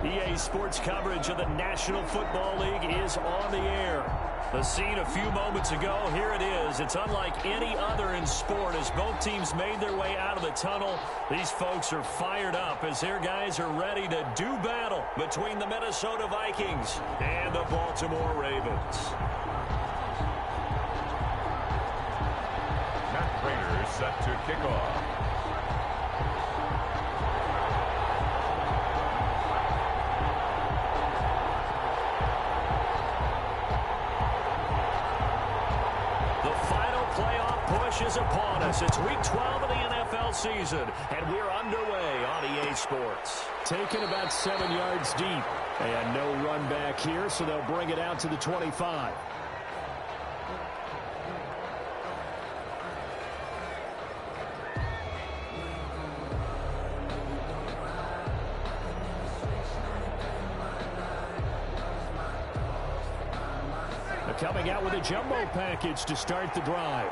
EA Sports coverage of the National Football League is on the air. The scene a few moments ago, here it is. It's unlike any other in sport as both teams made their way out of the tunnel. These folks are fired up as their guys are ready to do battle between the Minnesota Vikings and the Baltimore Ravens. Matt Prater set to kick off. Is upon us. It's week 12 of the NFL season, and we're underway on EA Sports. Taken about 7 yards deep, and no run back here, so they'll bring it out to the 25. They're coming out with a jumbo package to start the drive.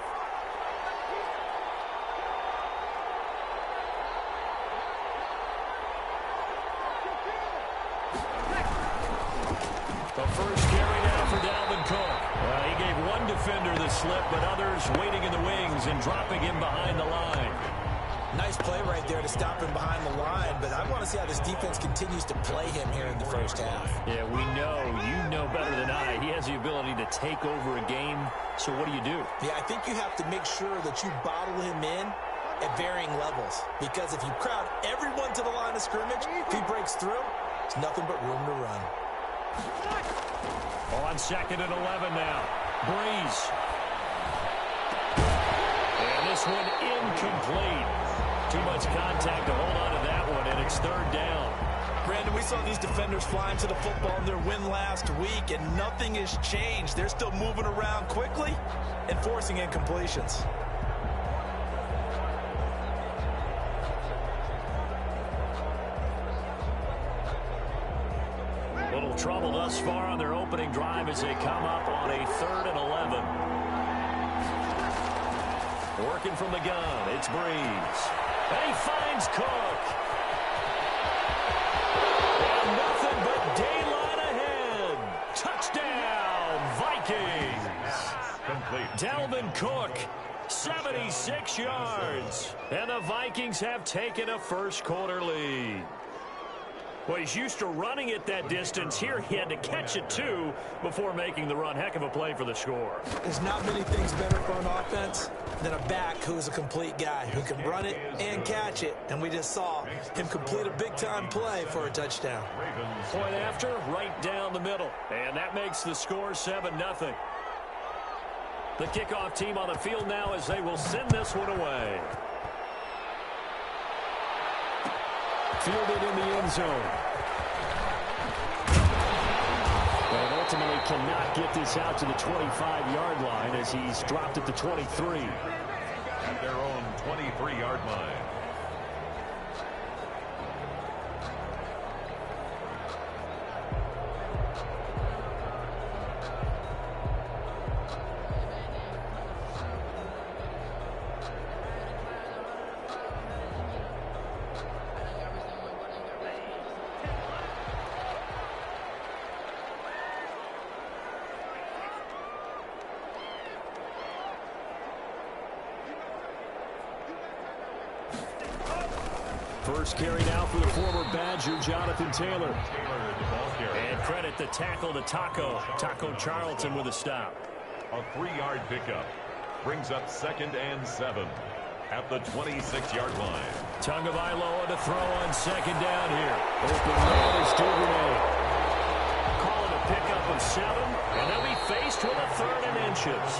Defender the slip, but others waiting in the wings and dropping him behind the line. Nice play right there to stop him behind the line, but I want to see how this defense continues to play him here in the first half. Yeah, we know. You know better than I. He has the ability to take over a game, so what do you do? Yeah, I think you have to make sure that you bottle him in at varying levels, because if you crowd everyone to the line of scrimmage, if he breaks through, it's nothing but room to run. On 2nd and 11 now. Breeze. And this one incomplete. Too much contact to hold on to that one, and it's 3rd down. Brandon, we saw these defenders flying to the football in their win last week, and nothing has changed. They're still moving around quickly and forcing incompletions. Little trouble thus far on their opening drive as they come up on a 3rd and 11. Working from the gun, it's Breeze. And he finds Cook. And nothing but daylight ahead. Touchdown, Vikings. Complete. Dalvin Cook, 76 yards. And the Vikings have taken a first-quarter lead. Well, he's used to running it that distance. Here he had to catch it, too, before making the run. Heck of a play for the score. There's not many things better for an offense than a back who's a complete guy, who can run it and catch it. And we just saw him complete a big-time play for a touchdown. Point after, right down the middle. And that makes the score 7-0. The kickoff team on the field now as they will send this one away. Fielded in the end zone. But ultimately cannot get this out to the 25-yard line as he's dropped at the 23. At their own 23-yard line. First carry now for the former Badger, Jonathan Taylor. And credit the tackle to Taco Charlton with a stop. A 3-yard pickup brings up 2nd and 7 at the 26-yard line. Tagovailoa to throw on 2nd down here. Open man is Duvernay. Call it a pickup of 7, and they'll be faced with a 3rd and inches.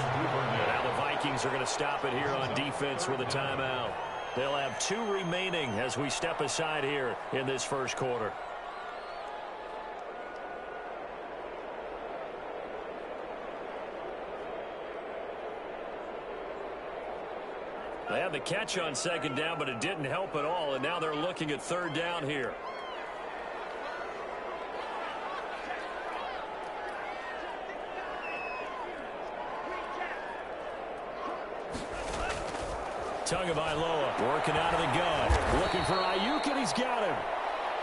Now the Vikings are going to stop it here on defense with a timeout. They'll have 2 remaining as we step aside here in this first quarter. They had the catch on 2nd down, but it didn't help at all, and now they're looking at 3rd down here. Tagovailoa working out of the gun. Looking for Ayuk, and he's got him.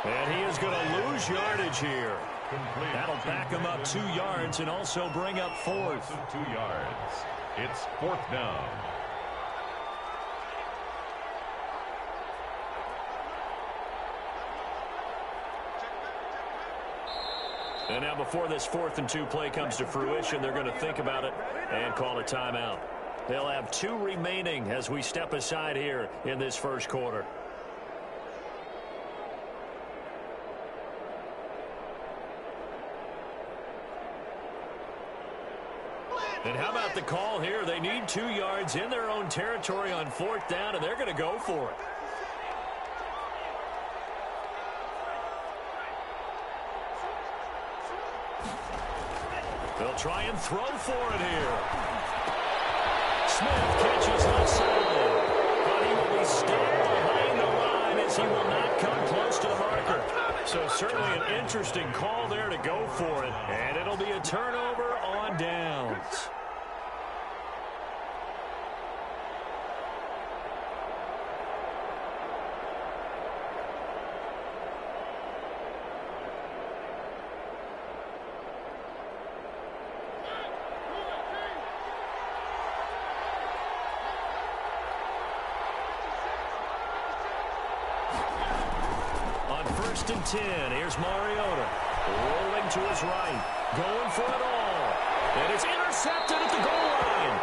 And he is going to lose yardage here. Complete. That'll back him up 2 yards and also bring up fourth. 2 yards. It's fourth down. And now before this 4th and 2 play comes to fruition, they're going to think about it and call a timeout. They'll have 2 remaining as we step aside here in this first quarter. And how about the call here? They need 2 yards in their own territory on 4th down, and they're going to go for it. They'll try and throw for it here. Smith catches left side, but he will be stabbed behind the line as he will not come close to the marker. So certainly an interesting call there to go for it, and it'll be a turnover on downs. First and 10. Here's Mariota. Rolling to his right. Going for it all. And it's intercepted at the goal line.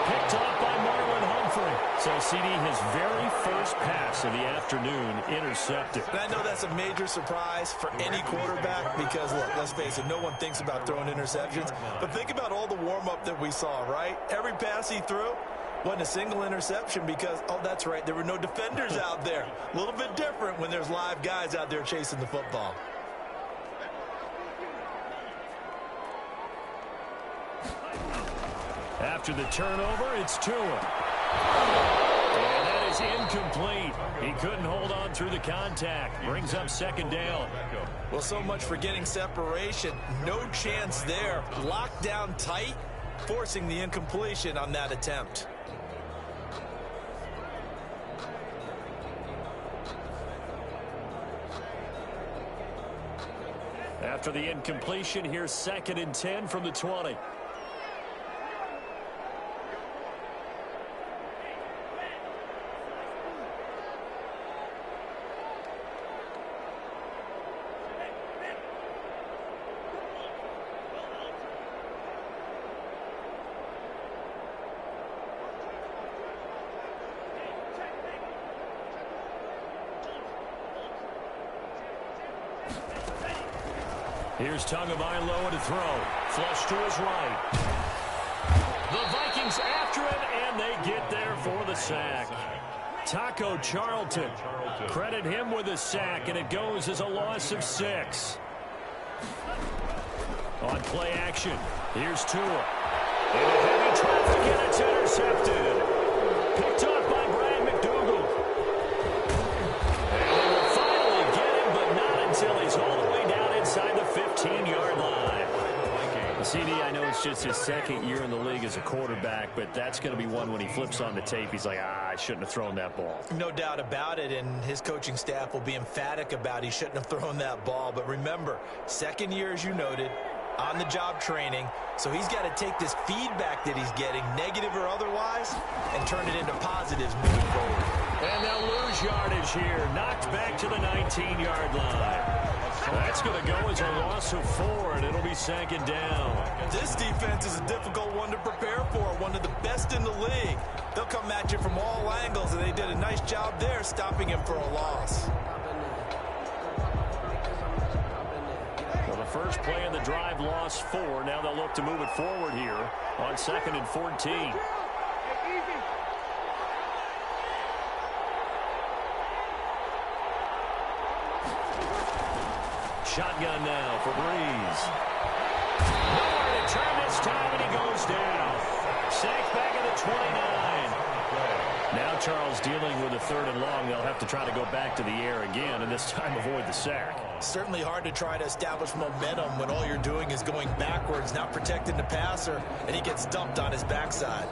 Picked up by Marlon Humphrey. So, CD, his very first pass of the afternoon intercepted. And I know that's a major surprise for any quarterback because, look, let's face it, no one thinks about throwing interceptions. But think about all the warm-up that we saw, right? Every pass he threw wasn't a single interception because, oh, that's right, there were no defenders out there. A little bit different when there's live guys out there chasing the football. After the turnover, it's Tua. And that is incomplete. He couldn't hold on through the contact. Brings up second down. Well, so much for getting separation. No chance there. Locked down tight, forcing the incompletion on that attempt. After the incompletion, here's 2nd and 10 from the 20. Here's Tagovailoa to throw. Flush to his right. The Vikings after him, and they get there for the sack. Taco Charlton. Credit him with a sack, and it goes as a loss of 6. On play action, here's Tua. In a heavy traffic, and it's intercepted. Picked up by Brian McDougal. And they will finally get him, but not until he's all the way down inside the 15-yard line. CD, I know it's just his 2nd year in the league as a quarterback, but that's going to be one when he flips on the tape. He's like, I shouldn't have thrown that ball. No doubt about it, and his coaching staff will be emphatic about he shouldn't have thrown that ball. But remember, 2nd year, as you noted, on-the-job training, so he's got to take this feedback that he's getting, negative or otherwise, and turn it into positives moving forward. And they'll lose yardage here, knocked back to the 19-yard line. That's going to go as a loss of 4, and it'll be 2nd down. This defense is a difficult one to prepare for, one of the best in the league. They'll come at you from all angles, and they did a nice job there stopping him for a loss. Well, the first play of the drive lost 4. Now they'll look to move it forward here on 2nd and 14. Shotgun now for Breeze. Nowhere to turn this time, and he goes down. Sacked back at the 29. Now Charles dealing with a 3rd and long. They'll have to try to go back to the air again, and this time avoid the sack. Certainly hard to try to establish momentum when all you're doing is going backwards, not protecting the passer, and he gets dumped on his backside.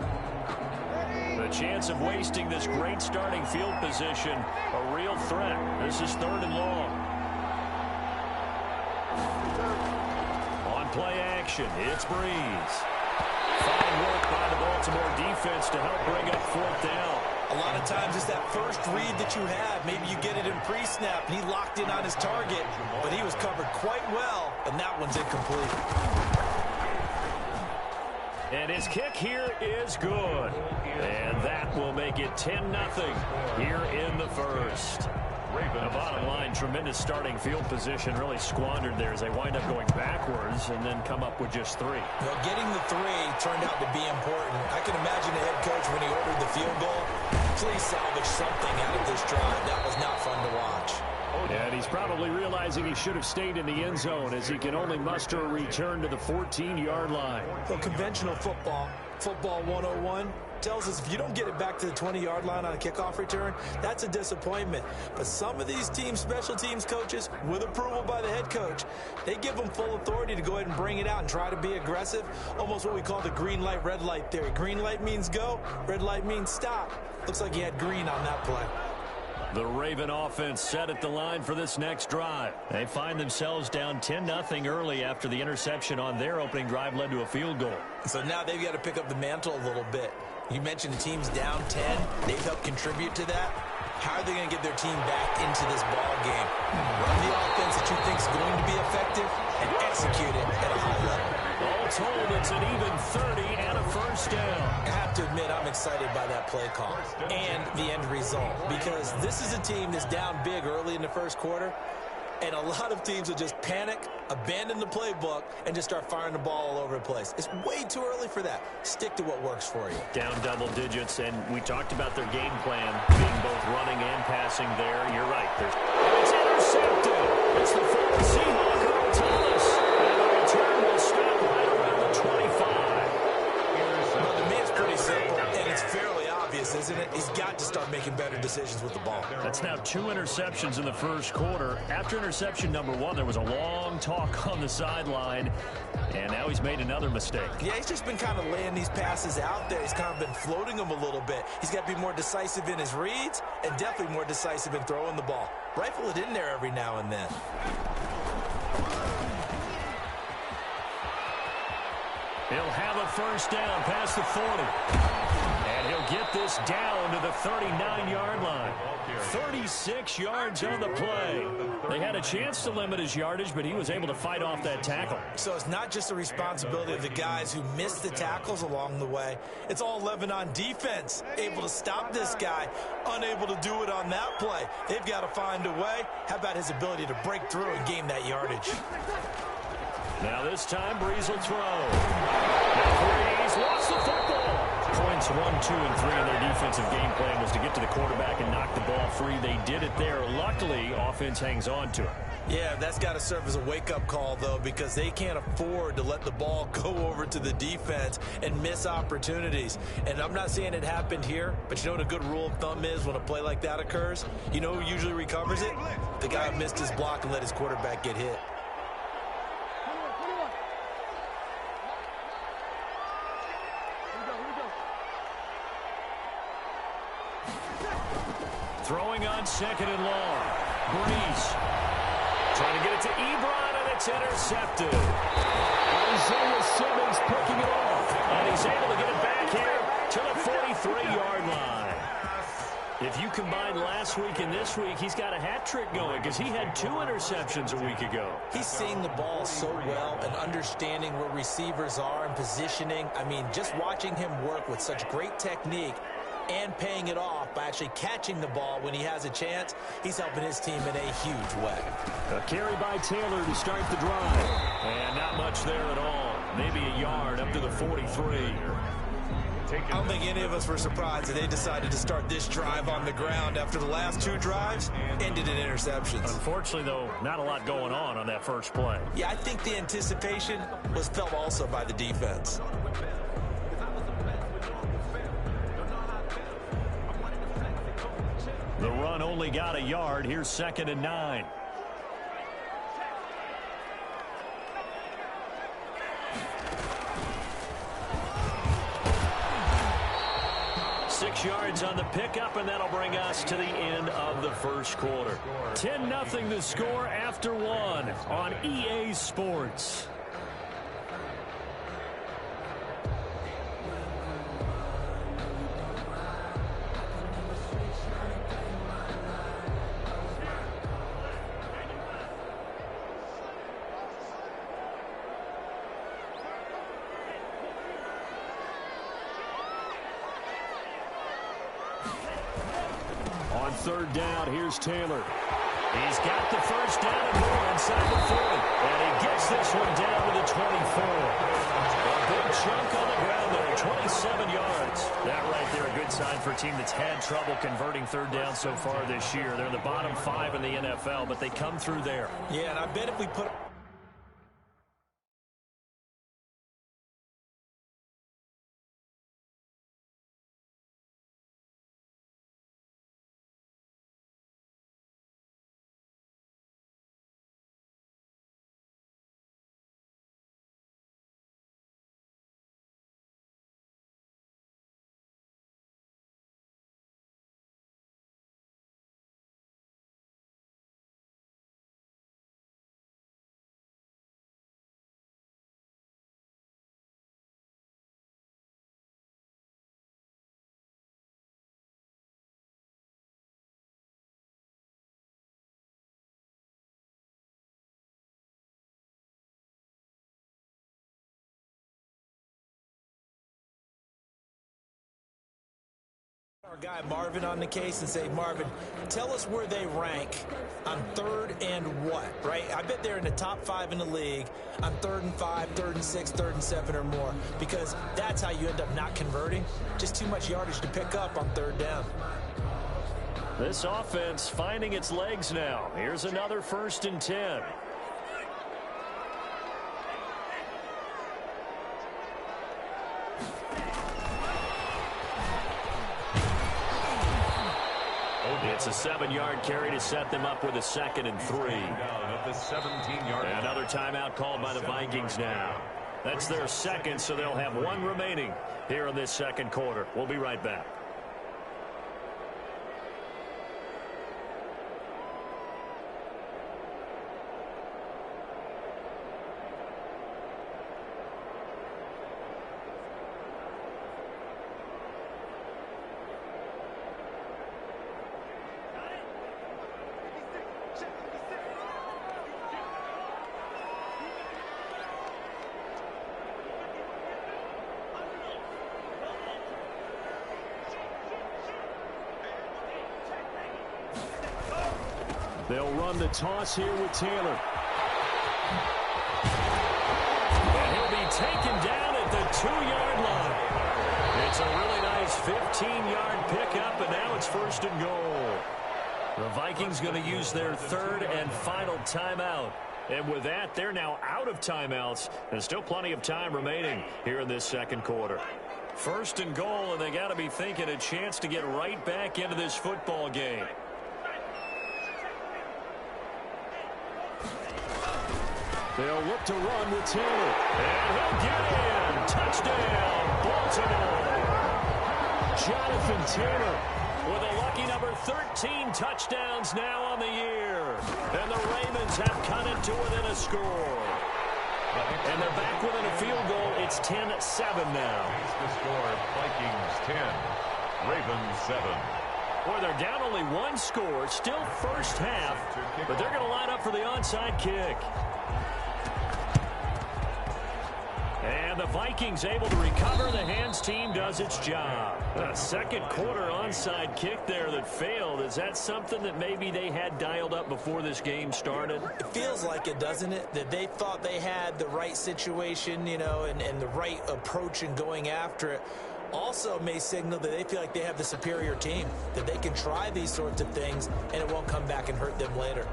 The chance of wasting this great starting field position, a real threat. This is 3rd and long. play action. It's Breeze. Fine work by the Baltimore defense to help bring up fourth down. A lot of times it's that first read that you have. Maybe you get it in pre-snap, and he locked in on his target, but he was covered quite well, and that one's incomplete. And his kick here is good. And that will make it 10-0 here in the first. The bottom line, tremendous starting field position, really squandered there as they wind up going backwards and then come up with just 3. Well, getting the 3 turned out to be important. I can imagine the head coach when he ordered the field goal. Please salvage something out of this drive. That was not fun to watch. And he's probably realizing he should have stayed in the end zone as he can only muster a return to the 14-yard line. Well, conventional football 101, tells us if you don't get it back to the 20-yard line on a kickoff return, that's a disappointment. But some of these teams, special teams coaches, with approval by the head coach, they give them full authority to go ahead and bring it out and try to be aggressive, almost what we call the green light, red light theory. Green light means go, red light means stop. Looks like he had green on that play. The Raven offense set at the line for this next drive. They find themselves down 10-0 early after the interception on their opening drive led to a field goal. So now they've got to pick up the mantle a little bit. You mentioned the team's down 10. They've helped contribute to that. How are they going to get their team back into this ball game? Run the offense that you think is going to be effective and execute it at a high level. All told, it's an even 30 and a first down. I have to admit, I'm excited by that play call and the end result, because this is a team that's down big early in the first quarter, and a lot of teams will just panic, abandon the playbook, and just start firing the ball all over the place. It's way too early for that. Stick to what works for you. Down double digits, and we talked about their game plan being both running and passing there. You're right. It's intercepted. It's the forward Seahawk, Earl Thomas. And the return will stop right around the 25. Well, the man's pretty simple, and it's fairly obvious, isn't it? He's got to start making better decisions with the ball. That's now 2 interceptions in the first quarter. After interception number 1, there was a long talk on the sideline, and now he's made another mistake. Yeah, he's just been kind of laying these passes out there. He's kind of been floating them a little bit. He's got to be more decisive in his reads and definitely more decisive in throwing the ball. Rifle it in there every now and then. He'll have a first down past the 40. And he'll get this down to the 39-yard line. 36 yards on the play. They had a chance to limit his yardage, but he was able to fight off that tackle. So it's not just the responsibility of the guys who missed the tackles along the way. It's all Lebanon defense, able to stop this guy, unable to do it on that play. They've got to find a way. How about his ability to break through and gain that yardage? Now this time, Breeze will throw. Now Breeze lost the football. Points 1, 2, and 3 in their defensive game plan was to get to the quarterback and knock the ball free. They did it there. Luckily, offense hangs on to it. Yeah, that's got to serve as a wake-up call, though, because they can't afford to let the ball go over to the defense and miss opportunities. And I'm not saying it happened here, but you know what a good rule of thumb is when a play like that occurs? You know who usually recovers it? The guy who missed his block and let his quarterback get hit. Throwing on second and long. Breeze trying to get it to Ebron, and it's intercepted. Isaiah Simmons picking it off. And he's able to get it back here to the 43-yard line. If you combine last week and this week, he's got a hat trick going because he had 2 interceptions a week ago. He's seeing the ball so well and understanding where receivers are and positioning. I mean, just watching him work with such great technique and paying it off by actually catching the ball when he has a chance, he's helping his team in a huge way. A carry by Taylor to start the drive. And not much there at all. Maybe a yard up to the 43. I don't think any of us were surprised that they decided to start this drive on the ground after the last 2 drives ended in interceptions. Unfortunately, though, not a lot going on that first play. Yeah, I think the anticipation was felt also by the defense. The run only got a yard. Here's 2nd and 9. Six yards on the pickup, and that'll bring us to the end of the first quarter. 10-0 the score after 1 on EA Sports. On third down, here's Taylor. He's got the first down and more inside the 40. And he gets this one down to the 24. A big chunk on the ground there, 27 yards. That right there, a good sign for a team that's had trouble converting third down so far this year. They're in the bottom 5 in the NFL, but they come through there. Yeah, and I bet if we put... our guy Marvin on the case and say, Marvin, tell us where they rank on 3rd and what, right? I bet they're in the top 5 in the league on 3rd and 5, 3rd and 6, 3rd and 7 or more, because that's how you end up not converting. Just too much yardage to pick up on 3rd down. This offense finding its legs now. Here's another 1st and 10. It's a 7-yard carry to set them up with a 2nd and 3. At the 17-yard line. Another timeout called by the Vikings now. That's their 2nd, so they'll have 1 remaining here in this 2nd quarter. We'll be right back. They'll run the toss here with Taylor. And he'll be taken down at the 2-yard line. It's a really nice 15-yard pickup, and now it's 1st and goal. The Vikings going to use their 3rd and final timeout. And with that, they're now out of timeouts. There's still plenty of time remaining here in this 2nd quarter. 1st and goal, and they got to be thinking a chance to get right back into this football game. They'll look to run with Taylor. And he'll get in. Touchdown, Baltimore. Jonathan Taylor with a lucky number 13 touchdowns now on the year. And the Ravens have cut it to within a score. And they're back within a field goal. It's 10-7 now. Here's the score. Vikings 10, Ravens 7. Boy, they're down only 1 score. Still first half. But they're going to line up for the onside kick. And the Vikings able to recover. The hands team does its job. A 2nd quarter onside kick there that failed. Is that something that maybe they had dialed up before this game started? It feels like it, doesn't it? That they thought they had the right situation, you know, and the right approach in going after it. Also may signal that they feel like they have the superior team, that they can try these sorts of things and it won't come back and hurt them later.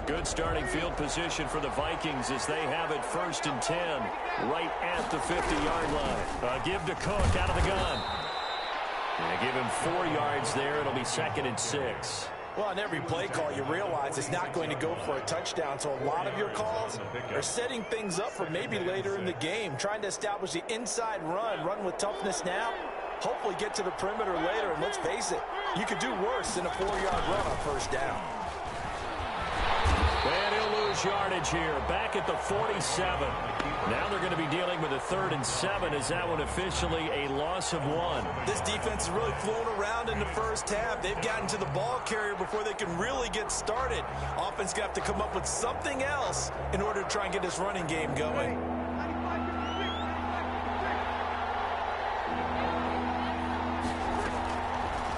Good starting field position for the Vikings as they have it 1st and 10 right at the 50-yard line. Give to Cook out of the gun. And give him 4 yards there. It'll be 2nd and 6. Well, on every play call, you realize it's not going to go for a touchdown. So a lot of your calls are setting things up for maybe later in the game, trying to establish the inside run with toughness now, hopefully get to the perimeter later. And let's face it, you could do worse than a 4-yard run on 1st down. And he'll lose lose yardage here, back at the 47. Now they're going to be dealing with a 3rd and 7. Is that one officially a loss of 1? This defense is really flown around in the first half. They've gotten to the ball carrier before they can really get started. Offense got to come up with something else in order to try and get this running game going.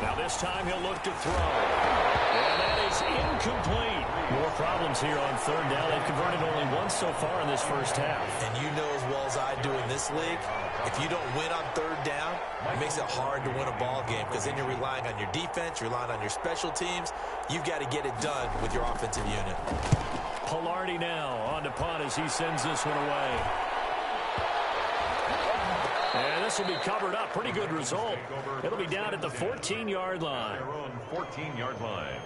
Now this time he'll look to throw. And that is incomplete. More problems here on 3rd down. They've converted only once so far in this first half. And you know as well as I do in this league, if you don't win on 3rd down, it makes it hard to win a ball game because then you're relying on your defense, you're relying on your special teams. You've got to get it done with your offensive unit. Pilardi now on to punt as he sends this one away. And this will be covered up. Pretty good result. It'll be down at the 14-yard line. 14-yard line.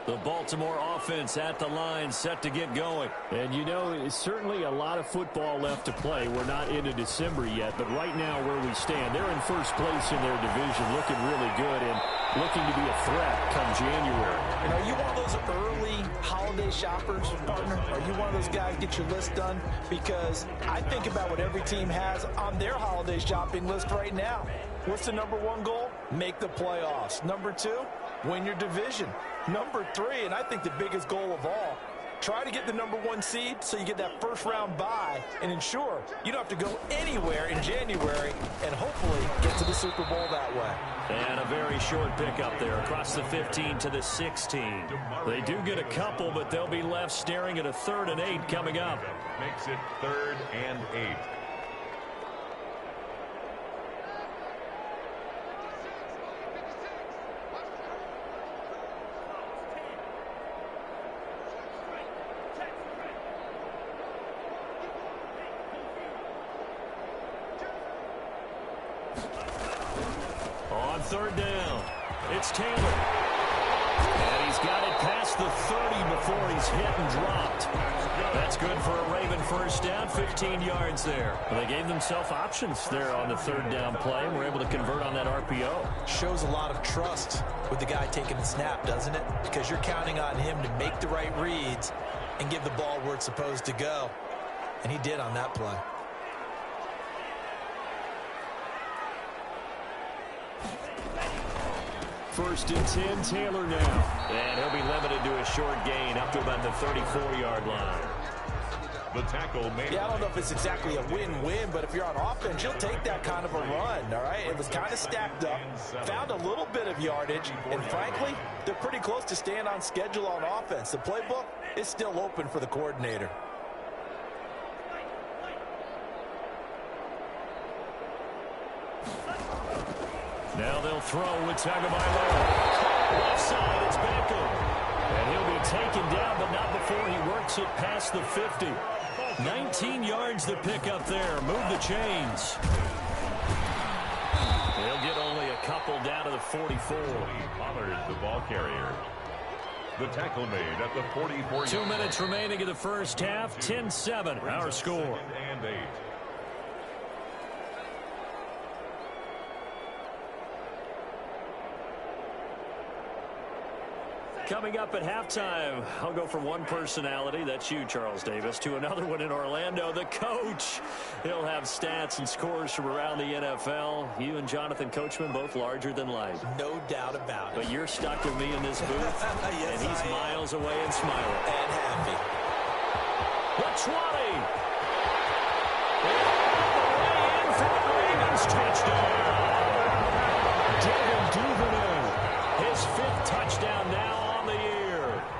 The Baltimore offense at the line, set to get going. And you know, it's certainly a lot of football left to play. We're not into December yet, but right now where we stand, they're in first place in their division, looking really good and looking to be a threat come January. And are you one of those early holiday shoppers, partner? Are you one of those guys get your list done? Because I think about what every team has on their holiday shopping list right now. What's the #1 goal? Make the playoffs. #2, win your division. #3, and I think the biggest goal of all, try to get the #1 seed so you get that first-round bye and ensure you don't have to go anywhere in January and hopefully get to the Super Bowl that way. And a very short pickup there across the 15 to the 16. They do get a couple, but they'll be left staring at a 3rd and 8 coming up. Makes it 3rd and 8. On 3rd down, it's Taylor. And he's got it past the 30 before he's hit and dropped. That's good for a Raven first down, 15 yards there. Well, they gave themselves options there on the 3rd down play and were able to convert on that RPO. Shows a lot of trust with the guy taking the snap, doesn't it? Because you're counting on him to make the right reads and give the ball where it's supposed to go. And he did on that play. First and 10, Taylor now. And he'll be limited to a short gain up to about the 34-yard line. The tackle made. Yeah, I don't know if it's exactly a win-win, but if you're on offense, you'll take that kind of a run, all right? It was kind of stacked up, found a little bit of yardage, and frankly, they're pretty close to staying on schedule on offense. The playbook is still open for the coordinator. Now they'll throw with Tagovailoa. Left side, it's Beckham. And he'll be taken down, but not before he works it past the 50. 19 yards to pick up there. Move the chains. He'll get only a couple down to the 44. Pollard, the ball carrier. The tackle made at the 44. 2 minutes remaining in the first half. 10-7, our score. 2nd and 8. Coming up at halftime, I'll go from one personality, that's you, Charles Davis, to another one in Orlando, the coach. He'll have stats and scores from around the NFL. You and Jonathan Coachman, both larger than life. No doubt about it. But you're stuck with me in this booth, Yes, and he's miles away and smiling. And happy. The 20. Way in for the Ravens touchdown. Devin Duvernay, his 5th touchdown now.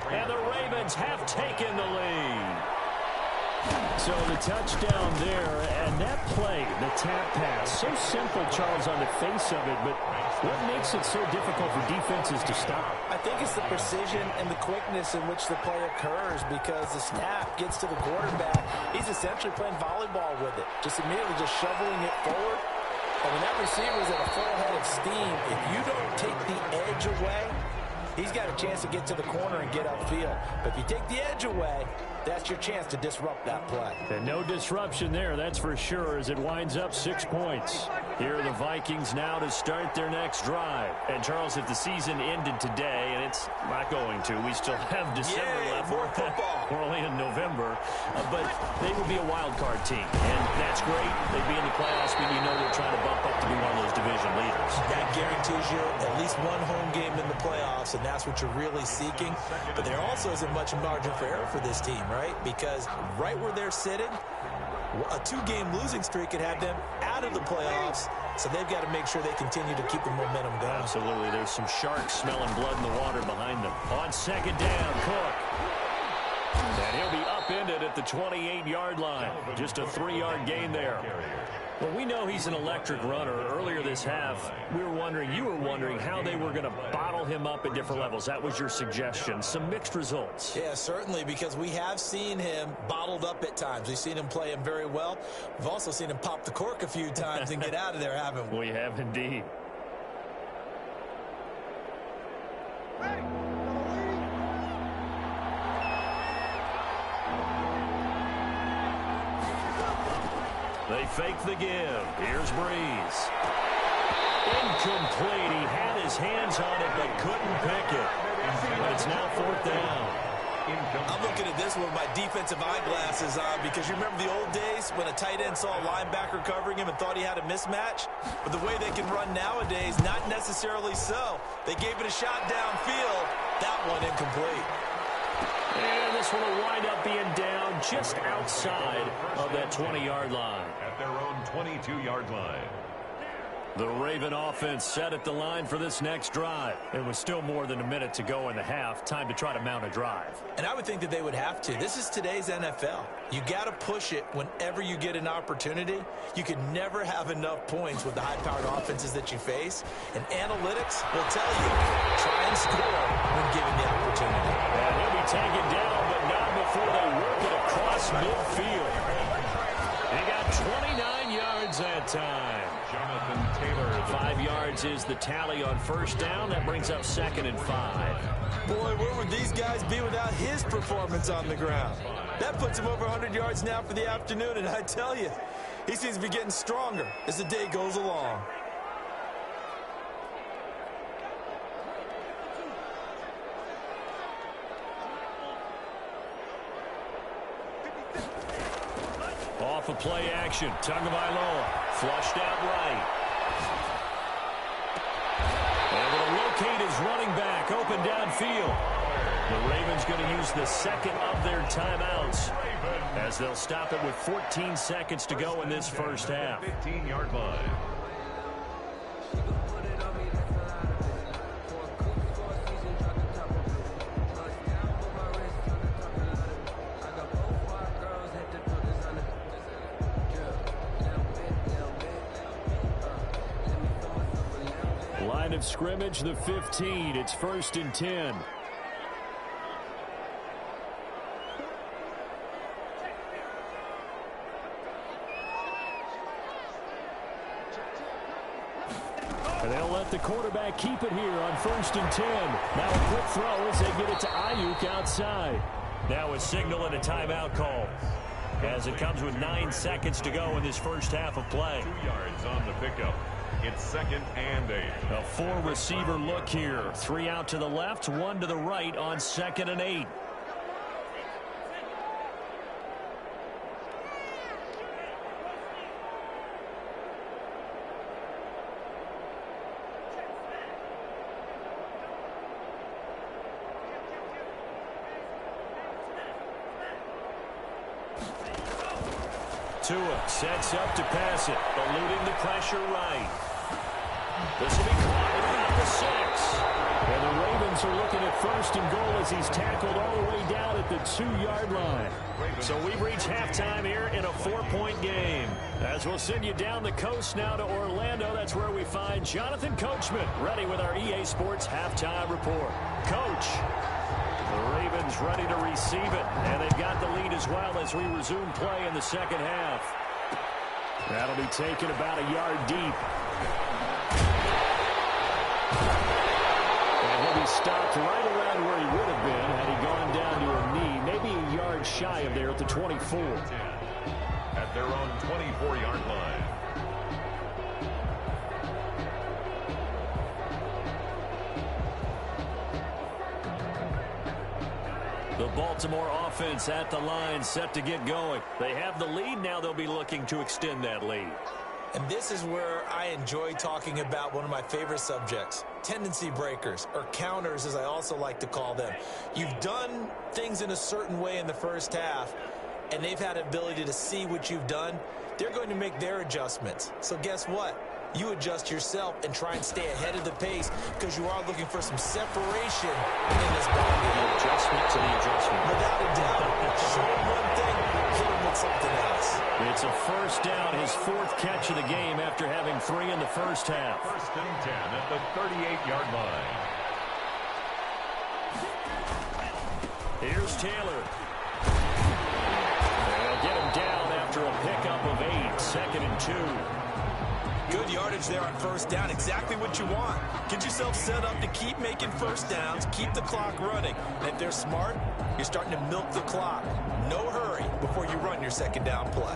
And the Ravens have taken the lead. So the touchdown there, and that play, the tap pass, so simple, Charles, on the face of it, but what makes it so difficult for defenses to stop? I think it's the precision and the quickness in which the play occurs because the snap gets to the quarterback. He's essentially playing volleyball with it, just immediately just shoveling it forward. And when that receiver's at a full head of steam, if you don't take the edge away, he's got a chance to get to the corner and get upfield. But if you take the edge away, that's your chance to disrupt that play. And no disruption there, that's for sure, as it winds up 6 points. Here are the Vikings now to start their next drive. And, Charles, if the season ended today, and it's not going to, we still have December left. More football. We're only in November. But they will be a wild card team. And that's great. They'd be in the playoffs, but you know they're trying to bump up to be one of those division leaders. That guarantees you at least one home game in the playoffs, and that's what you're really seeking. But there also isn't much margin for error for this team, right? Because right where they're sitting, a 2-game losing streak could have them out of the playoffs, so they've got to make sure they continue to keep the momentum going. Absolutely. There's some sharks smelling blood in the water behind them. On second down, Cook. And he'll be upended at the 28-yard line. Just a 3-yard gain there. Well, we know he's an electric runner. Earlier this half, you were wondering how they were going to bottle him up at different levels. That was your suggestion. Some mixed results. Yeah, certainly, because we have seen him bottled up at times. We've seen him play him very well. We've also seen him pop the cork a few times and get out of there, haven't we? We have indeed. They fake the give. Here's Breeze. Incomplete. He had his hands on it but couldn't pick it. But it's now 4th down. I'm looking at this with my defensive eyeglasses on because you remember the old days when a tight end saw a linebacker covering him and thought he had a mismatch? But the way they can run nowadays, not necessarily so. They gave it a shot downfield. That one incomplete. And this one will wind up being down just outside of that 20-yard line. At their own 22-yard line. The Raven offense set at the line for this next drive. It was still more than a minute to go in the half. Time to try to mount a drive. And I would think that they would have to. This is today's NFL. You got to push it whenever you get an opportunity. You can never have enough points with the high-powered offenses that you face. And analytics will tell you, try and score when given the opportunity. And he'll be taken down, but not before they work it across midfield. He got 29 yards that time. Jonathan Taylor. 5 yards is the tally on first down. That brings up 2nd and 5. Boy, where would these guys be without his performance on the ground? That puts him over 100 yards now for the afternoon, and I tell you, he seems to be getting stronger as the day goes along. Off of play action, Tagovailoa flushed out right. Able to locate his running back, open downfield. The Ravens going to use the second of their timeouts as they'll stop it with 14 seconds to go in this first half. 15-yard line. Line of scrimmage, the 15. It's 1st and 10. And they'll let the quarterback keep it here on 1st and 10. Now a quick throw as they get it to Ayuk outside. Now a signal and a timeout call as it comes with 9 seconds to go in this first half of play. 2 yards on the pickup. It's 2nd and 8. A 4-receiver look here. 3 out to the left, 1 to the right on 2nd and 8. Tua sets up to pass it, eluding the pressure right. This will be caught at the 6. And the Ravens are looking at 1st and goal as he's tackled all the way down at the 2-yard line. So we've reached halftime here in a 4-point game. As we'll send you down the coast now to Orlando, that's where we find Jonathan Coachman, ready with our EA Sports halftime report. Coach, the Ravens ready to receive it, and they've got the lead as well as we resume play in the second half. That'll be taken about a yard deep. And he'll be stopped right around where he would have been had he gone down to a knee, maybe a yard shy of there at the 24. At their own 24-yard line. The Baltimore offense at the line, set to get going. They have the lead. Now they'll be looking to extend that lead. And this is where I enjoy talking about one of my favorite subjects, tendency breakers, or counters, as I also like to call them. You've done things in a certain way in the first half, and they've had an ability to see what you've done. They're going to make their adjustments. So guess what? You adjust yourself and try and stay ahead of the pace because you are looking for some separation in this ball game. Adjustment to the adjustment. Without a doubt. Show him one thing, hit him with something else. It's a first down, his fourth catch of the game after having 3 in the first half. First and 10 at the 38-yard line. Here's Taylor. They'll get him down after a pickup of 8, second and 2. Good yardage there on first down. Exactly what you want. Get yourself set up to keep making first downs, keep the clock running. And if they're smart, you're starting to milk the clock. No hurry before you run your second down play.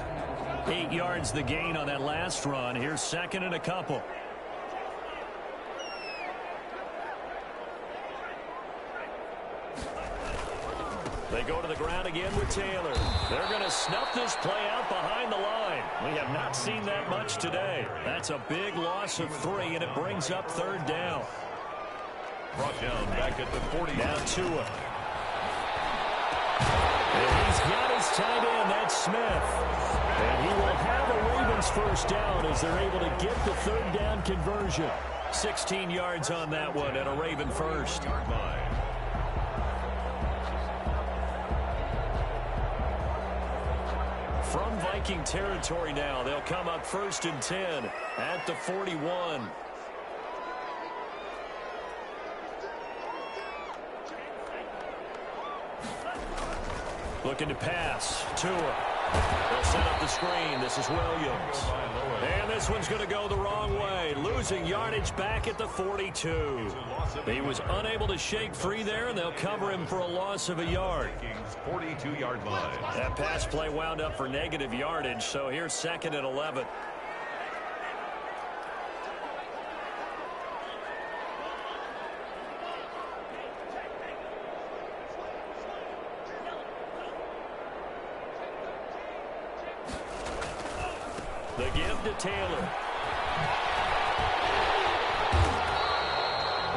8 yards the gain on that last run. Here's second and a couple. They go to the ground again with Taylor. They're going to snuff this play out behind the line. We have not seen that much today. That's a big loss of 3, and it brings up third down. Brought down back at the 40. Now Tua. And he's got his tight end. That's Smith. And he will have a Ravens first down as they're able to get the third down conversion. 16 yards on that one and a Raven first. From Viking territory now, they'll come up first and 10 at the 41. Looking to pass. Tua. They'll set up the screen. This is Williams. And this one's going to go the wrong way. Losing yardage back at the 42. He was unable to shake free there, and they'll cover him for a loss of a yard. 42-yard line. That pass play wound up for negative yardage, so here's second and 11. The give to Taylor.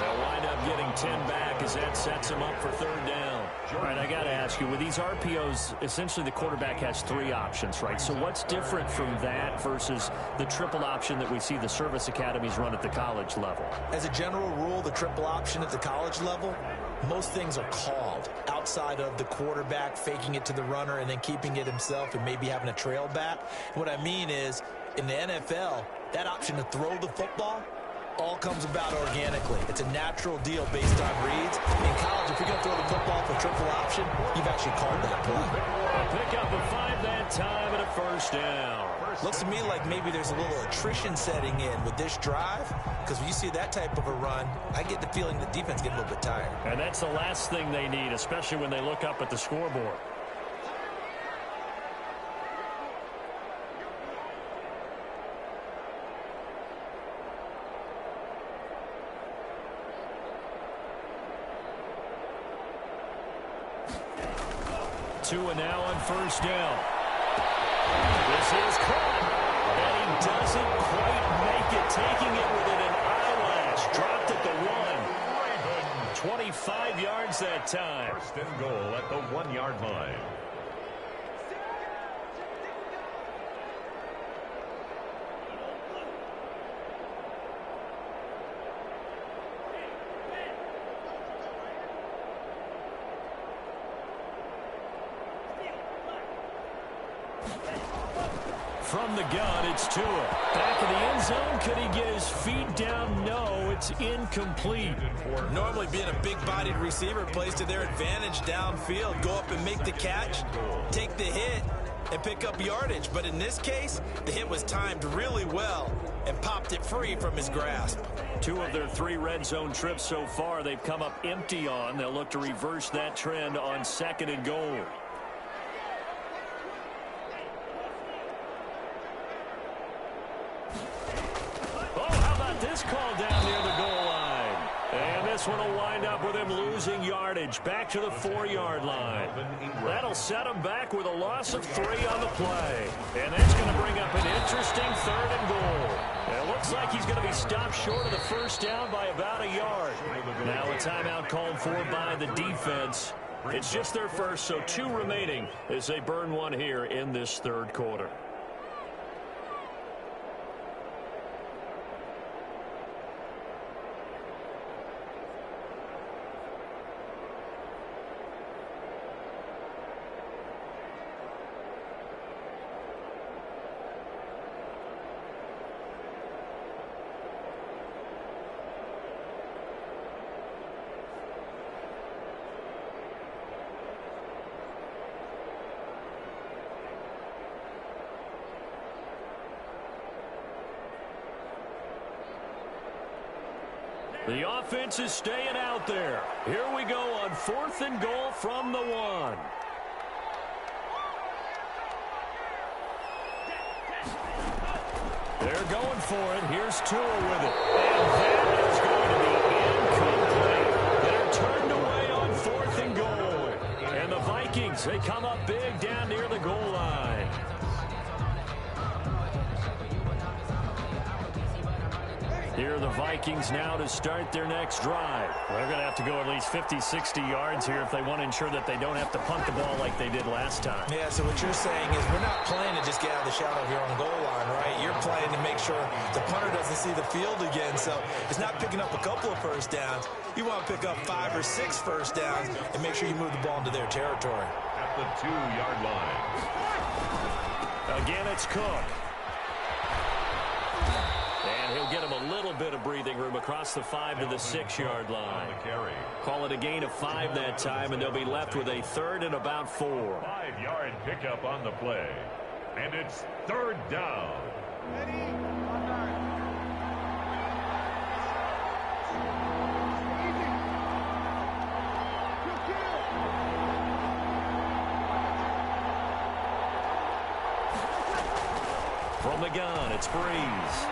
They'll wind up getting 10 back as that sets him up for third down. All right, I got to ask you, with these RPOs, essentially the quarterback has 3 options, right? So what's different from that versus the triple option that we see the service academies run at the college level? As a general rule, the triple option at the college level, most things are called outside of the quarterback faking it to the runner and then keeping it himself and maybe having a trail back. What I mean is, in the NFL, that option to throw the football all comes about organically. It's a natural deal based on reads. In college, if you're going to throw the football for triple option, you've actually called that play. A pickup of 5 that time and a first down. Looks to me like maybe there's a little attrition setting in with this drive, because when you see that type of a run, I get the feeling the defense getting a little bit tired. And that's the last thing they need, especially when they look up at the scoreboard. Tua now on first down. This is caught, and he doesn't quite make it, taking it within an eyelash. Dropped at the 1. 25 yards that time. First and goal at the 1-yard line. From the gun, it's Tua. Back in the end zone. Could he get his feet down? No, it's incomplete. Normally being a big-bodied receiver plays to their advantage downfield. Go up and make the catch, take the hit, and pick up yardage. But in this case, the hit was timed really well and popped it free from his grasp. 2 of their 3 red zone trips so far they've come up empty on. They'll look to reverse that trend on second and goal. This call down near the goal line. And this this one will wind up with him losing yardage back to the 4-yard line. That'll set him back with a loss of 3 on the play. And that's going to bring up an interesting 3rd and goal. It looks like he's going to be stopped short of the first down by about a yard. Now a timeout called for by the defense. It's just their first, so 2 remaining as they burn one here in this 3rd quarter. The offense is staying out there. Here we go on 4th and goal from the 1. They're going for it. Here's Tua with it. And that is going to be incomplete. They're turned away on 4th and goal. And the Vikings, they come up big down near the goal line. Here are the Vikings now to start their next drive. They're going to have to go at least 50, 60 yards here if they want to ensure that they don't have to punt the ball like they did last time. Yeah, so what you're saying is we're not playing to just get out of the shadow of your own goal line, right? You're playing to make sure the punter doesn't see the field again. So it's not picking up a couple of first downs. You want to pick up 5 or 6 first downs and make sure you move the ball into their territory. At the 2-yard line. Again, it's Cook. And he'll get him a little bit of breathing room across the 5 to the 6-yard line. Call it a gain of 5 that time, and they'll be left with a 3rd and about 4. 5-yard pickup on the play. And it's 3rd down. From the gun, it's Breeze.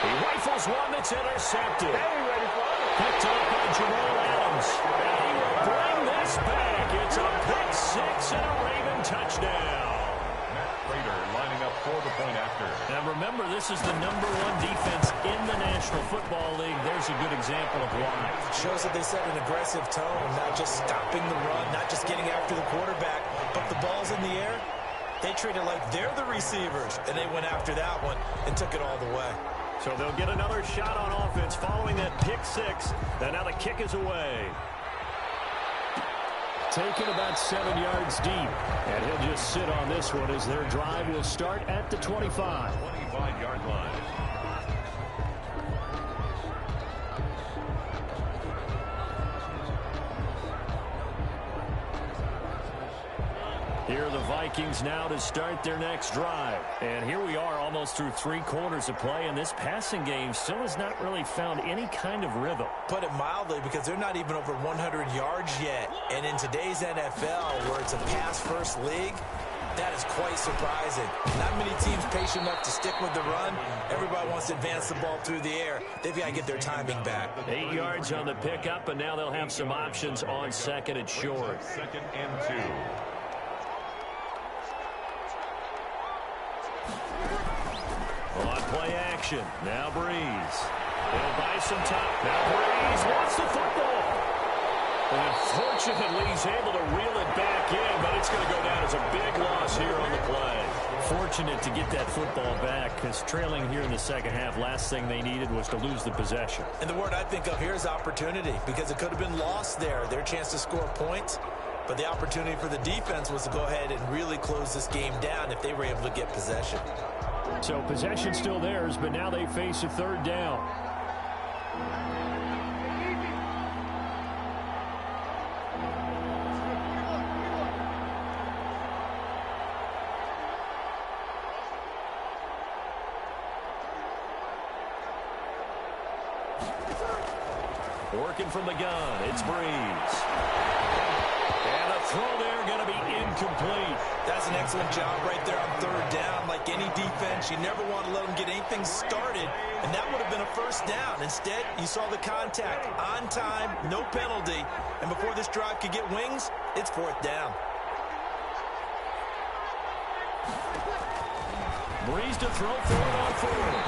He rifles one that's intercepted. Picked up by Jamal Adams. And he will bring this back. It's a pick 6 and a Raven touchdown. Matt Prater lining up for the point after. Now remember, this is the #1 defense in the National Football League. There's a good example of why. Shows that they set an aggressive tone, not just stopping the run, not just getting after the quarterback, but the ball's in the air. They treat it like they're the receivers, and they went after that one and took it all the way. So they'll get another shot on offense following that pick 6. And now the kick is away. Taken about 7 yards deep. And he'll just sit on this one as their drive will start at the 25. 25-yard line. Here are the Vikings now to start their next drive. And here we are almost through 3 quarters of play, and this passing game still has not really found any kind of rhythm. Put it mildly, because they're not even over 100 yards yet. And in today's NFL, where it's a pass-first league, that is quite surprising. Not many teams patient enough to stick with the run. Everybody wants to advance the ball through the air. They've got to get their timing back. 8 yards on the pickup, and now they'll have some options on 2nd and short. 2nd and 2. On play action, now Breeze. He'll buy some time. Now Breeze wants the football. And unfortunately, he's able to reel it back in, but it's going to go down as a big loss here on the play. Fortunate to get that football back, because trailing here in the second half, last thing they needed was to lose the possession. And the word I think of here is opportunity, because it could have been lost there. Their chance to score points. But the opportunity for the defense was to go ahead and really close this game down if they were able to get possession. So possession still theirs, but now they face a 3rd down. Working from the gun, it's Breeze. And a throw there going to be incomplete. That's an excellent job right there on third down. Like any defense, you never want to let them get anything started, and that would have been a first down. Instead, you saw the contact on time, no penalty, and before this drive could get wings, it's fourth down. Breeze to throw forward on fourth.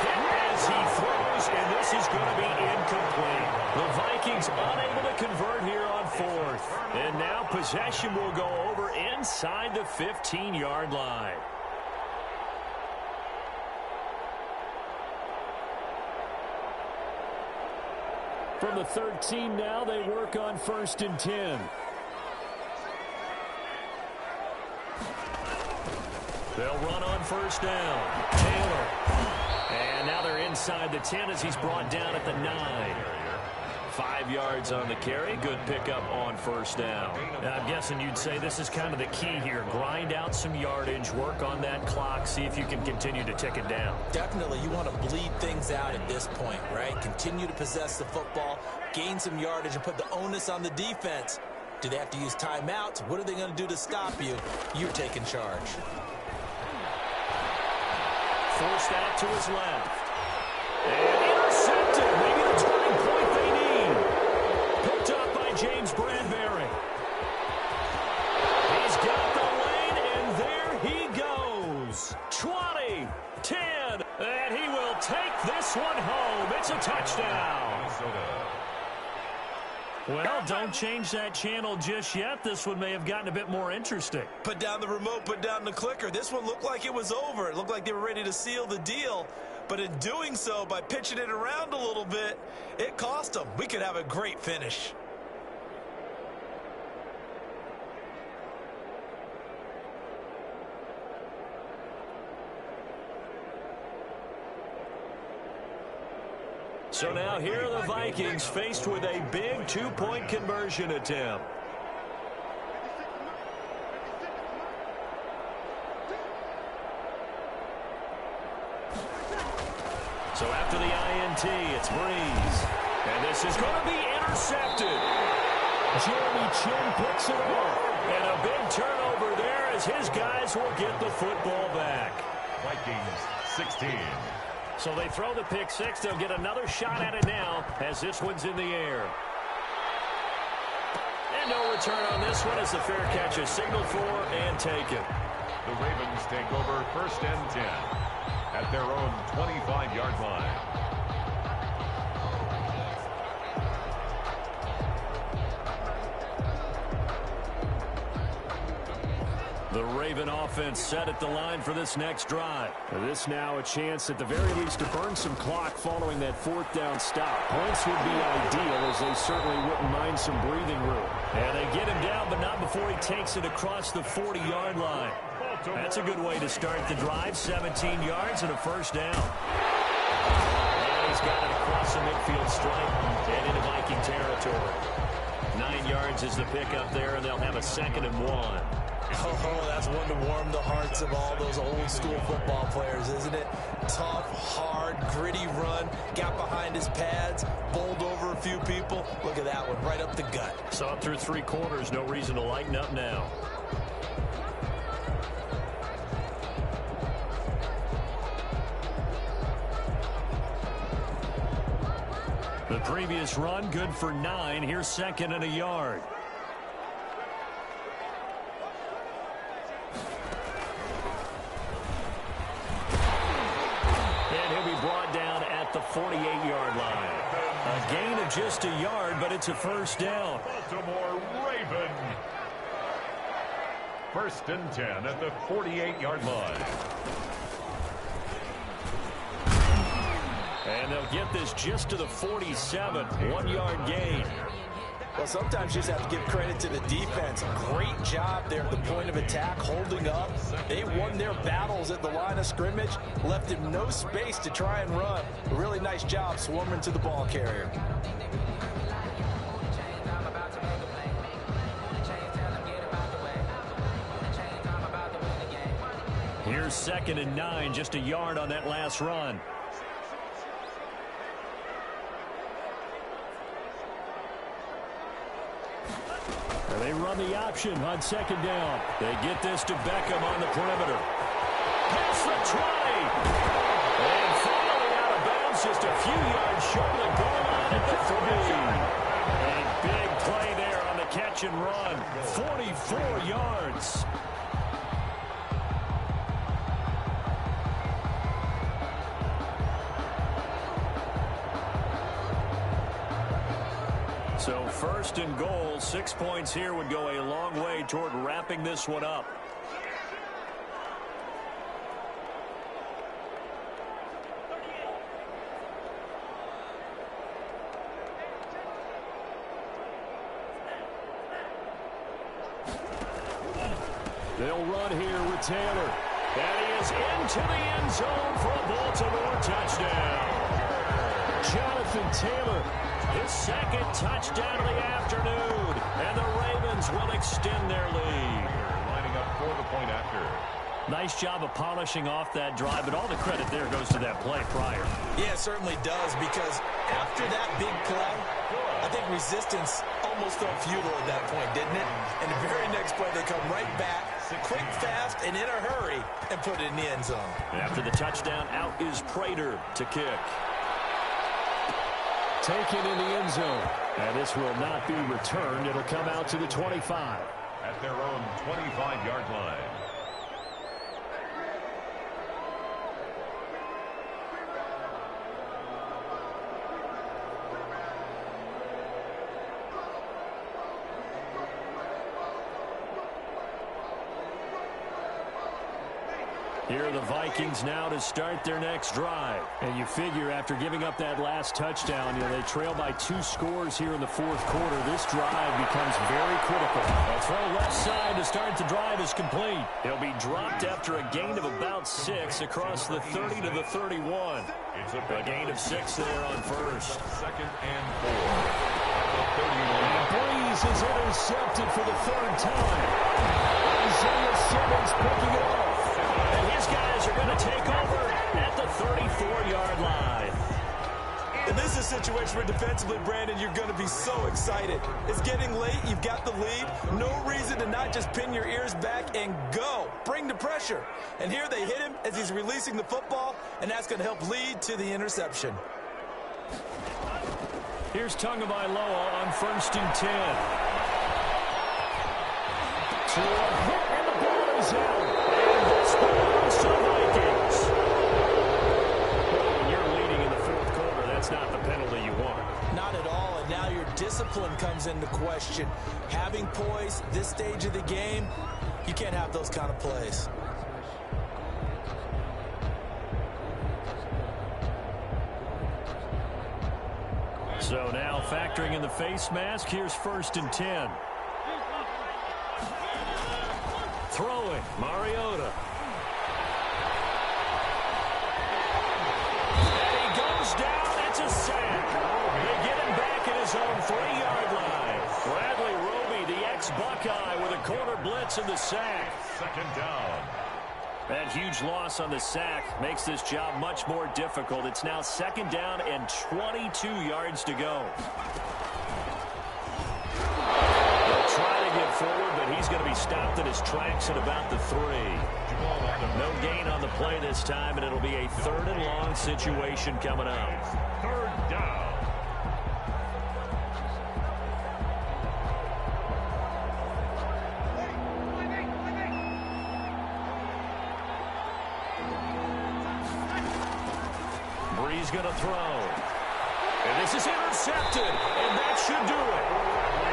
Hit as he throws, and this is going to be incomplete. The Vikings unable to convert here on fourth. And now possession will go over inside the 15-yard line. From the 13 now, they work on 1st and 10. They'll run on first down. Taylor. And now they're inside the 10 as he's brought down at the 9. 5 yards on the carry. Good pickup on first down. I'm guessing you'd say this is kind of the key here. Grind out some yardage, work on that clock, see if you can continue to tick it down. Definitely, you want to bleed things out at this point, right? Continue to possess the football, gain some yardage, and put the onus on the defense. Do they have to use timeouts? What are they going to do to stop you? You're taking charge. Forced out to his left. And intercepted. Maybe the turning point they need. Picked up by James Bradbury. He's got the lane, and there he goes. 20, 10, and he will take this one home. It's a touchdown. Well, don't change that channel just yet. This one may have gotten a bit more interesting. Put down the remote, put down the clicker. This one looked like it was over. It looked like they were ready to seal the deal. But in doing so, by pitching it around a little bit, it cost them. We could have a great finish. So now here are the Vikings faced with a big two-point conversion attempt. So after the INT, it's Breeze. And this is going to be intercepted. Jeremy Chin picks it off. And a big turnover there as his guys will get the football back. Vikings 16. So they throw the pick six. They'll get another shot at it now as this one's in the air. And no return on this one as the fair catch is signaled for and taken. The Ravens take over 1st and 10 at their own 25-yard line. The Raven offense set at the line for this next drive. This now a chance at the very least to burn some clock following that 4th down stop. Points would be ideal as they certainly wouldn't mind some breathing room. And they get him down, but not before he takes it across the 40-yard line. That's a good way to start the drive. 17 yards and a first down. And he's got it across the midfield stripe and into Viking territory. 9 yards is the pickup there, and they'll have a 2nd and 1. Oh, that's one to warm the hearts of all those old-school football players, isn't it? Tough, hard, gritty run. Got behind his pads, bowled over a few people. Look at that one, right up the gut. Saw it through 3 quarters. No reason to lighten up now. The previous run, good for 9. Here's 2nd and a yard. Brought down at the 48-yard line. A gain of just a yard, but it's a first down. Baltimore Raven. 1st and 10 at the 48-yard line. And they'll get this just to the 47. 1-yard gain. Well, sometimes you just have to give credit to the defense. Great job there at the point of attack, holding up. They won their battles at the line of scrimmage, left him no space to try and run. A really nice job swarming to the ball carrier. Here's 2nd and 9, just a yard on that last run. And they run the option on second down. They get this to Beckham on the perimeter. Past the 20. And finally out of bounds, just a few yards short of the goal line at the 3. A big play there on the catch and run. 44 yards. So first and goal, 6 points here would go a long way toward wrapping this one up. They'll run here with Taylor. And he is into the end zone for a Baltimore touchdown. Jonathan Taylor. His second touchdown of the afternoon. And the Ravens will extend their lead. Lining up for the point after. Nice job of polishing off that drive, but all the credit there goes to that play prior. Yeah, it certainly does, because after that big play, I think resistance almost felt futile at that point, didn't it? And the very next play, they come right back, quick, fast, and in a hurry, and put it in the end zone. After the touchdown, out is Prater to kick. Taken in the end zone. And this will not be returned. It'll come out to the 25. At their own 25-yard line. Here are the Vikings now to start their next drive. And you figure after giving up that last touchdown, they trail by 2 scores here in the fourth quarter. This drive becomes very critical. A throw left side to start the drive is complete. He'll be dropped after a gain of about 6 across the 30 to the 31. It's a gain of 6 there on first. Second and 4. And Breeze is intercepted for the 3rd time. Isaiah Simmons picking it off. And his guys are going to take over at the 34-yard line. And this is a situation where defensively, Brandon, you're going to be so excited. It's getting late. You've got the lead. No reason to not just pin your ears back and go. Bring the pressure. And here they hit him as he's releasing the football, and that's going to help lead to the interception. Here's Tagovailoa on 1st and 10. To a hit, and the ball is out. And this belongs to the Vikings. Well, when you're leading in the fourth quarter, that's not the penalty you want. Not at all, and now your discipline comes into question. Having poise this stage of the game, you can't have those kind of plays. So now factoring in the face mask, here's 1st and 10. Throwing, Mariota. And he goes down. It's a sack. They get him back at his own 3-yard line. Bradley Roby, the ex-Buckeye, with a corner blitz in the sack. Second down. That huge loss on the sack makes this job much more difficult. It's now 2nd down and 22 yards to go. They'll try to get forward, but he's going to be stopped in his tracks at about the 3. No gain on the play this time, and it'll be a 3rd and long situation coming up. 3rd down. Breeze going to throw. And this is intercepted, and that should do it.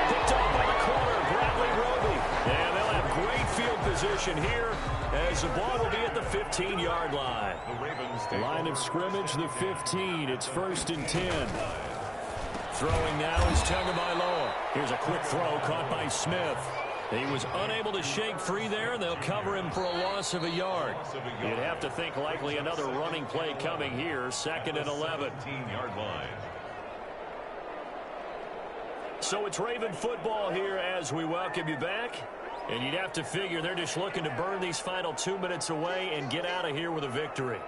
Picked off by the corner, Bradley Roby. And they'll have great field position here as the ball will be at the 15-yard line. The Ravens take Line of scrimmage, the 15. It's 1st and 10. Throwing now is Tagovailoa. Here's a quick throw caught by Smith. He was unable to shake free there, and they'll cover him for a loss of a yard. You'd have to think likely another running play coming here, 2nd and 11. 15-yard line. So it's Raven football here as we welcome you back. And you'd have to figure they're just looking to burn these final 2 minutes away and get out of here with a victory.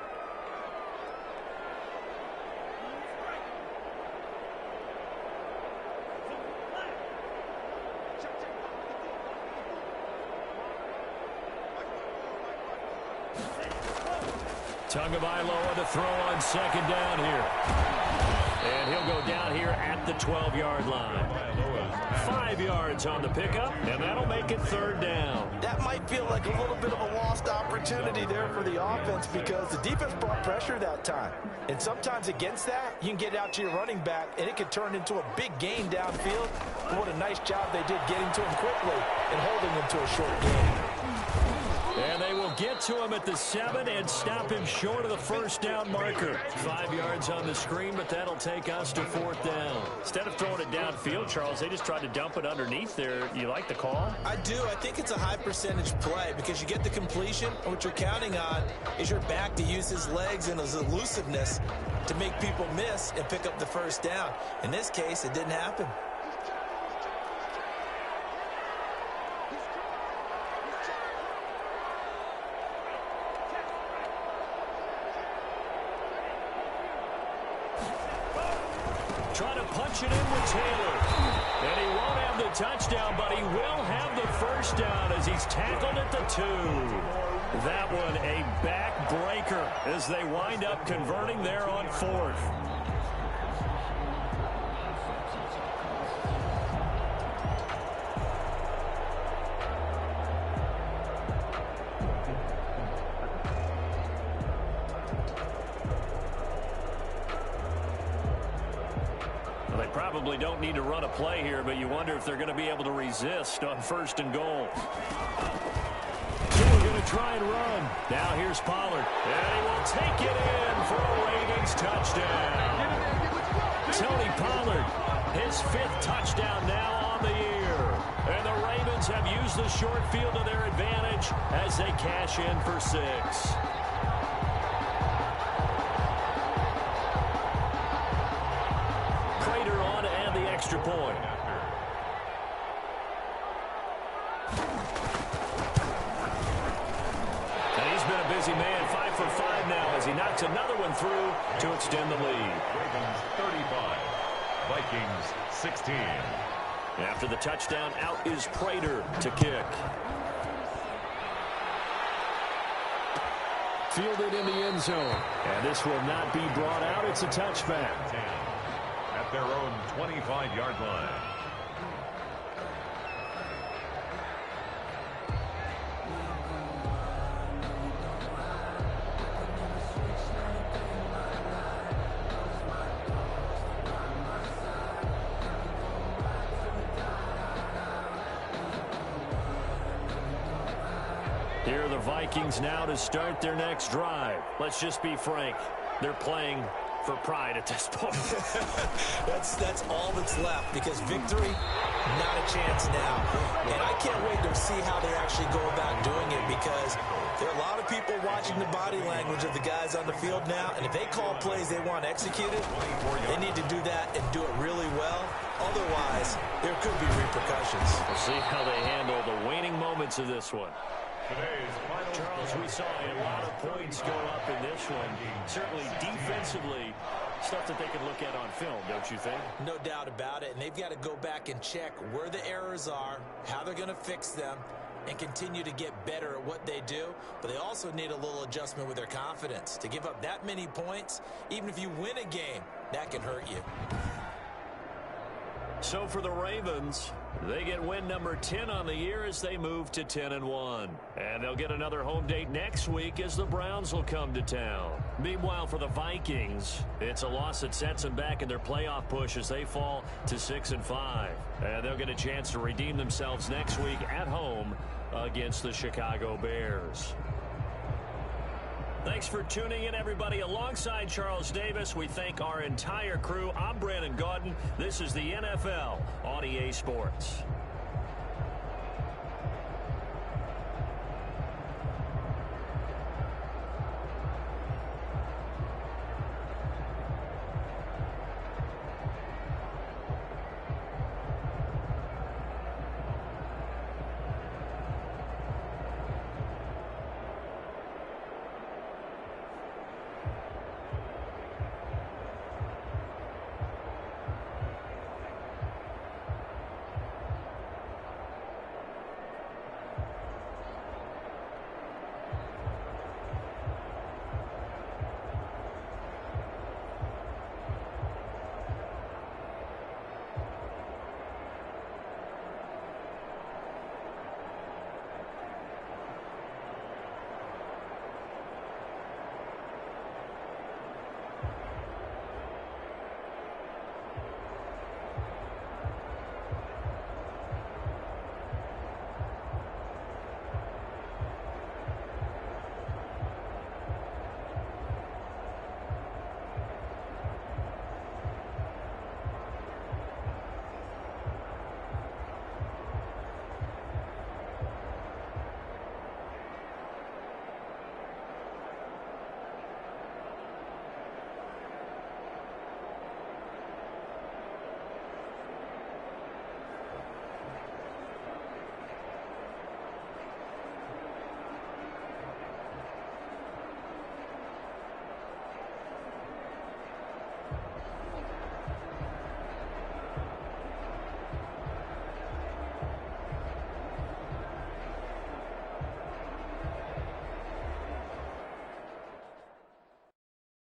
Tagovailoa to throw on second down here. And he'll go down here at the 12-yard line. 5 yards on the pickup, and that'll make it third down. That might feel like a little bit of a lost opportunity there for the offense because the defense brought pressure that time. And sometimes against that, you can get out to your running back, and it could turn into a big gain downfield. But what a nice job they did getting to him quickly and holding him to a short gain. And they will get to him at the 7 and stop him short of the first down marker. 5 yards on the screen, but that'll take us to fourth down. Instead of throwing it downfield, Charles, they just tried to dump it underneath there. You like the call? I do. I think it's a high percentage play because you get the completion, and what you're counting on is your back to use his legs and his elusiveness to make people miss and pick up the first down. In this case, it didn't happen. Trying to punch it in with Taylor. And he won't have the touchdown, but he will have the first down as he's tackled at the 2. That one a backbreaker as they wind up converting there on 4th. Probably don't need to run a play here, but you wonder if they're going to be able to resist on 1st and goal. So we're going to try and run. Now here's Pollard. And he will take it in for a Ravens touchdown. Tony Pollard, his 5th touchdown now on the year. And the Ravens have used the short field to their advantage as they cash in for 6. Extra point. And he's been a busy man, 5 for 5 now as he knocks another one through to extend the lead. Ravens 35, Vikings 16. After the touchdown, out is Prater to kick. Fielded in the end zone. And this will not be brought out. It's a touchback. At their own 25-yard line. Here are the Vikings now to start their next drive. Let's just be frank. They're playing for pride at this point. That's all that's left because victory, not a chance now. And I can't wait to see how they actually go about doing it because there are a lot of people watching the body language of the guys on the field now, and if they call plays they want executed, they need to do that and do it really well. Otherwise, there could be repercussions. We'll see how they handle the waning moments of this one. Charles, we saw a lot of points go up in this one. Certainly defensively, stuff that they can look at on film, don't you think? No doubt about it. And they've got to go back and check where the errors are, how they're going to fix them, and continue to get better at what they do. But they also need a little adjustment with their confidence. To give up that many points, even if you win a game, that can hurt you. So for the Ravens, they get win number 10 on the year as they move to 10-1. And they'll get another home date next week as the Browns will come to town. Meanwhile, for the Vikings, it's a loss that sets them back in their playoff push as they fall to 6-5. And they'll get a chance to redeem themselves next week at home against the Chicago Bears. Thanks for tuning in, everybody. Alongside Charles Davis, we thank our entire crew. I'm Brandon Gaudin. This is the NFL on EA Sports.